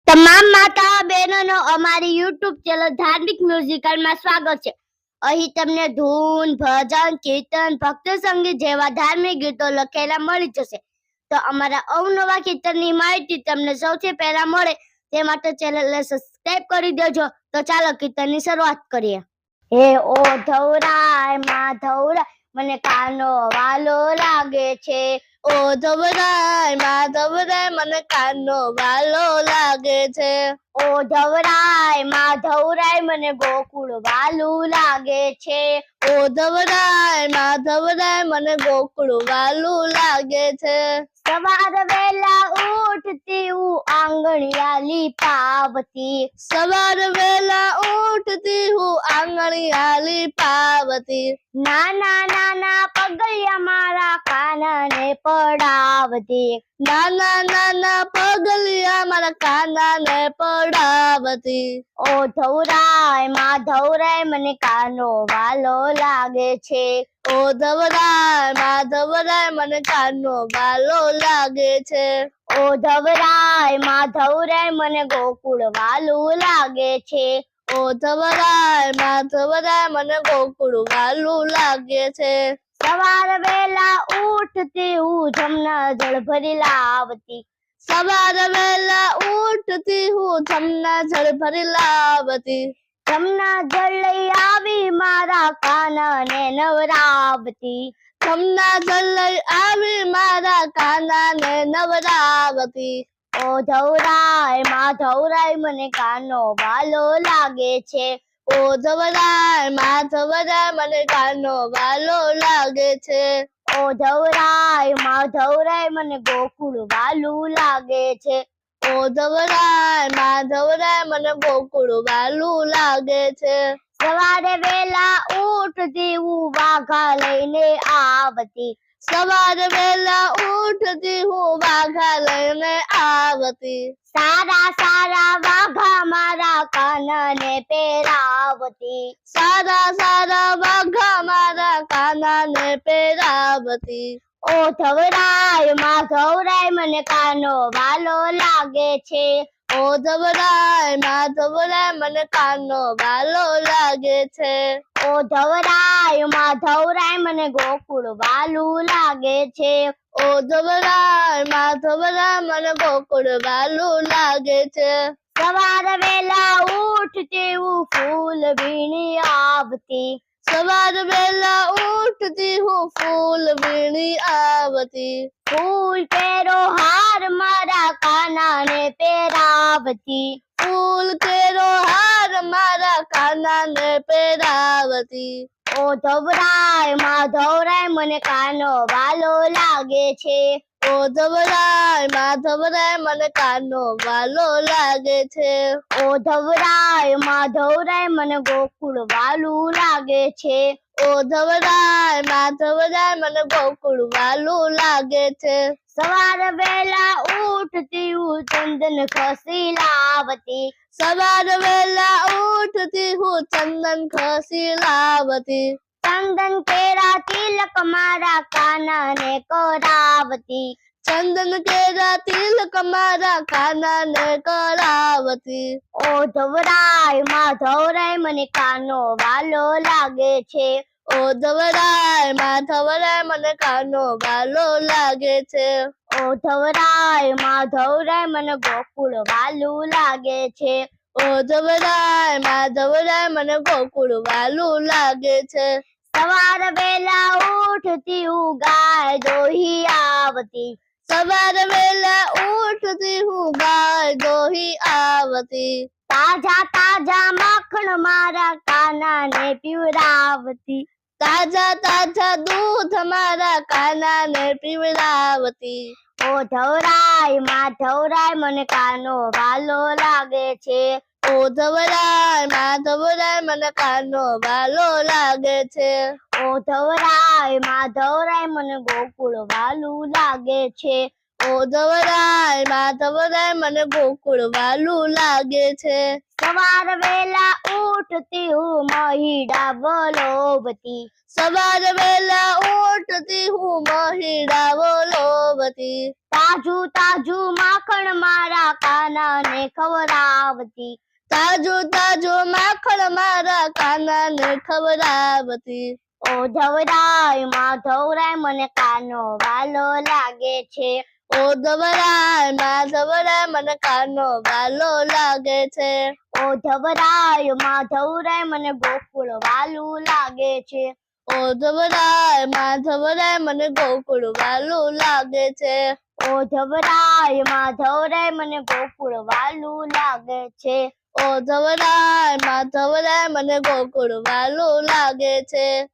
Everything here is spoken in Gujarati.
તમામ માતા બહેનોનો અમારી YouTube ચેનલ ધાર્મિક મ્યુઝિકલમાં સ્વાગત છે। અહીં તમને ધૂન, ભજન, કીર્તન, ભક્તિ સંગીત જેવા ધાર્મિક ગીતો લખેલા મળી જશે। તો અમારા અવનવા કીર્તનની માહિતી તમને સૌથી પહેલા મળે તે માટે ચેનલને સબસ્ક્રાઇબ કરી દેજો। તો ચાલો કીર્તનની શરૂઆત કરીએ। હે ઓ ધવરાય માધવરાય મને કાનો વાલો લાગે છે। ઓ ધવરાય માધવરાય મને કાનો વાલો લાગે છે। ઓ ધવરાય માધવરાય મને ગોકુળ વાલું લાગે છે। ઓ ધવરાય માધવરાય મને ગોકુળ વાલું લાગે છે। સવાર વેલા ઉઠતી હું આંગણિયાલી પાવતી। સવાર વેલા ઉઠતી હું આંગણિયાલી પાવતી। નાના નાના પગલિયા મારા કાનાને પડાવતી। નાના નાના પગલિયા મારા કાનાને પડાવતી। ઓ ધવરાય માધવરાય મને કાનો વાલો લાગે છે। ઓ ધવરાય માધવરાય મને કાનો વાલો લાગે છે। ઓ ધવરાય માધવરાય મને ગોકુળ વાલું લાગે છે। ઓ ધવરાય માધવરાય મને ગોકુળ વાલું લાગે છે। સવાર વેલા ઉઠતી હું જમના જળ ભરી લાવતી। સવાર વેલા ઉઠતી હું જમના જળ ભરી લાવતી। જમના જળ લઈ આવી મારા કાનાને નવરાવતી। જમના જળ લઈ આવી મારા કાનાને નવરાવતી। ઓ ધવરાય માધવરાય મને કાનો વાલો લાગે છે। ઓ ધવરાય માધવરાય મને કાનો વાલો લાગે છે। ઓ ધવરાય માધવરાય મને ગોકુળ વાલું લાગે છે। ઓ ધવરાય માધવરાય મને ગોકુળ વાલું લાગે છે। સવારે વેલા ઉઠતી હું વાઘા લઈને આવતી। સવારે વેલા ઉઠતી હું વાઘા લઈને આવતી। સારા સારા વાઘા મારા કાનાને પહેરાવતી। સારા સારા વાઘા મારા કાનાને પહેરાવતી। ઓ ધવરાય માધવરાય મને કાનો વાલો લાગે છે। ઓ ધવરાય માધવરાય મને કાનો વાલો લાગે છે। ઓ ધવરાય માધવરાય મને ગોકુળ વાલું લાગે છે। ઓ ધવરાય માધવરાય મને ગોકુળ વાલું લાગે છે। સવાર વેલા ઉઠતી હું ફૂલ વીણી આવતી। સવાર વેલા ઉઠતી હું ફૂલ વીણી આવતી। ફૂલ કેરો હાર મારા કાનાને પહેરાવતી। ફૂલ કેરો હાર મારા કાનાને પહેરાવતી। ઓ ધવરાય માધવરાય મને કાનો વાલો લાગે છે। ઓ ધવરાય માધવરાય મને કાનો વાલો લાગે છે। ઓ ધવરાય માધવરાય મને ગોકુળ વાલું લાગે છે। ઓ ધવરાય માધવરાય મને ગોકુળ વાલું લાગે છે। સવાર વેલા ઉઠતી હું ચંદન ઘસી લાવતી। સવાર વેલા ઉઠતી હું ચંદન ઘસી લાવતી। ચંદન કેરા તિલક મારા કાનાને કરાવતી। ચંદન કેરા તિલક મારા કાનાને કરાવતી। ઓ ધવરાય માધવરાય મને કાનો વાલો લાગે છે। ઓ ધવરાય માધવરાય મને કાનો વાલો લાગે છે। ઓ ધવરાય માધવરાય મને ગોકુળ વાલું લાગે છે। ઓ ધવરાય માધવરાય મને ગોકુળ વાલું લાગે છે। સવાર વેલા ઉઠતી હું ગાય દોહી આવતી। સવાર વેલા ઉઠતી હું ગાય દોહી આવતી। તાજા તાજા માખણ મારા કાનાને પીવડાવતી। તાજા તાજા દૂધ મારા કાનાને પીવડાવતી। ઓ ધવરાય માધવરાય મને કાનો વાલો લાગે છે। ઓ ધવરાય માધવરાય મને કાનો વાલો લાગે છે। ઓ ધવરાય માધવરાય મને ગોકુળ વાલું લાગે છે। ઓ ધવરાય માધવરાય મને ગોકુળ વાલું લાગે છે। સવાર વેલા ઉઠતી હું મહિડા બોલોવતી. સવાર વેલા ઉઠતી હું મહિડા બોલોવતી. તાજું તાજું માખણ મારા કાનાને ખવડાવતી. તાજું તાજું માખણ મારા કાનાને ખવડાવતી. ઓ ધવરાય માધવરાય મને કાનો વાલો લાગે છે. ઓ ધવરાય માધવરાય મને કાનો વાલો લાગે છે. ઓ ધવરાય માધવરાય મને ગોકુળ વાલું લાગે છે. ઓ ધવરાય માધવરાય મને ગોકુળ વાલું લાગે છે. ઓ ધવરાય માધવરાય મને ગોકુળ વાલું લાગે છે. ઓ ધવરાય માધવરાય મને ગોકુળ વાલું લાગે છે.